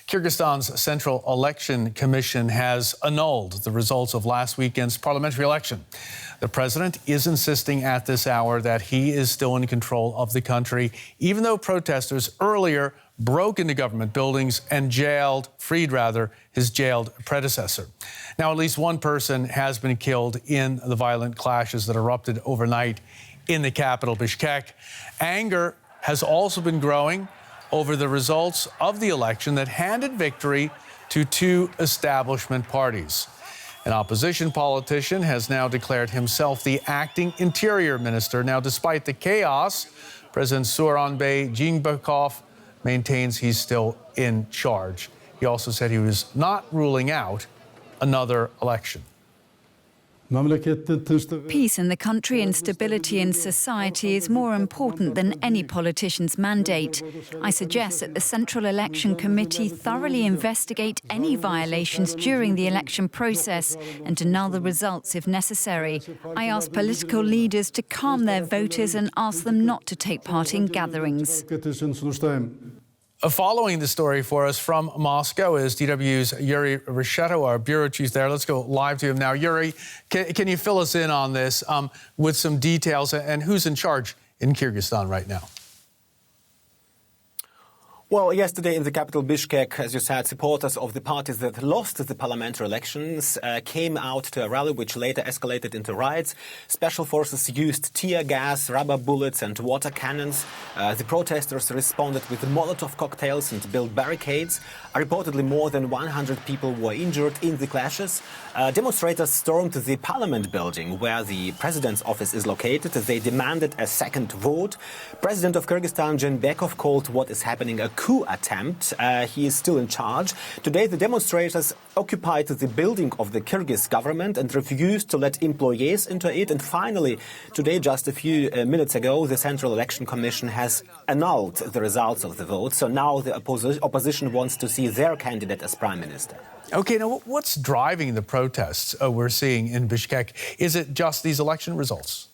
Kyrgyzstan's Central Election Commission has annulled the results of last weekend's parliamentary election. The president is insisting at this hour that he is still in control of the country, even though protesters earlier broke into government buildings and freed his jailed predecessor. Now, at least one person has been killed in the violent clashes that erupted overnight in the capital, Bishkek. Anger has also been growing over the results of the election that handed victory to two establishment parties. An opposition politician has now declared himself the acting interior minister. Now, despite the chaos, President Sooronbai Jeenbekov maintains he's still in charge. He also said he was not ruling out another election. Peace in the country and stability in society is more important than any politician's mandate. I suggest that the Central Election Committee thoroughly investigate any violations during the election process and annul the results if necessary. I ask political leaders to calm their voters and ask them not to take part in gatherings. Following the story for us from Moscow is DW's Yuri Reshetto, our bureau chief there. Let's go live to him now. Yuri, can you fill us in on this with some details and who's in charge in Kyrgyzstan right now? Well, yesterday in the capital Bishkek, as you said, supporters of the parties that lost the parliamentary elections came out to a rally which later escalated into riots. Special forces used tear gas, rubber bullets and water cannons. The protesters responded with Molotov cocktails and built barricades. Reportedly, more than 100 people were injured in the clashes. Demonstrators stormed the parliament building where the president's office is located. They demanded a second vote. President of Kyrgyzstan, Jeenbekov, called what is happening a coup attempt. He is still in charge. Today, the demonstrators occupied the building of the Kyrgyz government and refused to let employees into it. And finally, today, just a few minutes ago, the Central Election Commission has annulled the results of the vote. So now the opposition wants to see their candidate as prime minister. Okay, now what's driving the protests we're seeing in Bishkek? Is it just these election results?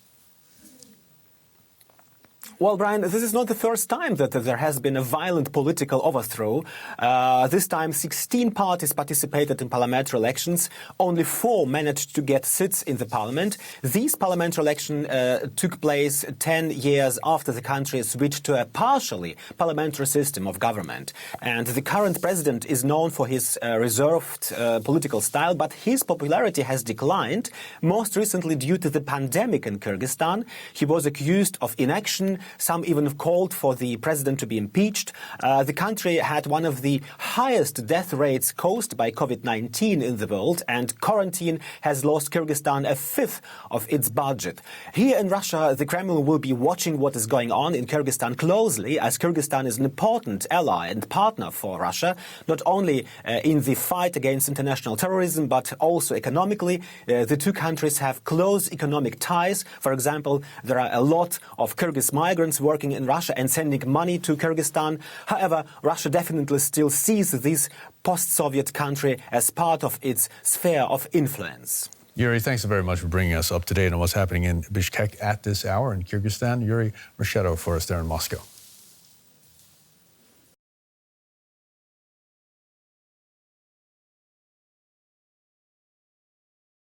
Well, Brian, this is not the first time that there has been a violent political overthrow. This time, 16 parties participated in parliamentary elections. Only 4 managed to get seats in the parliament. These parliamentary elections took place 10 years after the country switched to a partially parliamentary system of government. And the current president is known for his reserved political style, but his popularity has declined, most recently due to the pandemic in Kyrgyzstan. He was accused of inaction. Some even called for the president to be impeached. The country had one of the highest death rates caused by COVID-19 in the world, and quarantine has lost Kyrgyzstan a fifth of its budget. Here in Russia, the Kremlin will be watching what is going on in Kyrgyzstan closely, as Kyrgyzstan is an important ally and partner for Russia, not only in the fight against international terrorism, but also economically. The two countries have close economic ties. For example, there are a lot of Kyrgyz migrants working in Russia and sending money to Kyrgyzstan. However, Russia definitely still sees this post-Soviet country as part of its sphere of influence. Yuri, thanks very much for bringing us up to date on what's happening in Bishkek at this hour in Kyrgyzstan. Yuri Reshetto for us there in Moscow.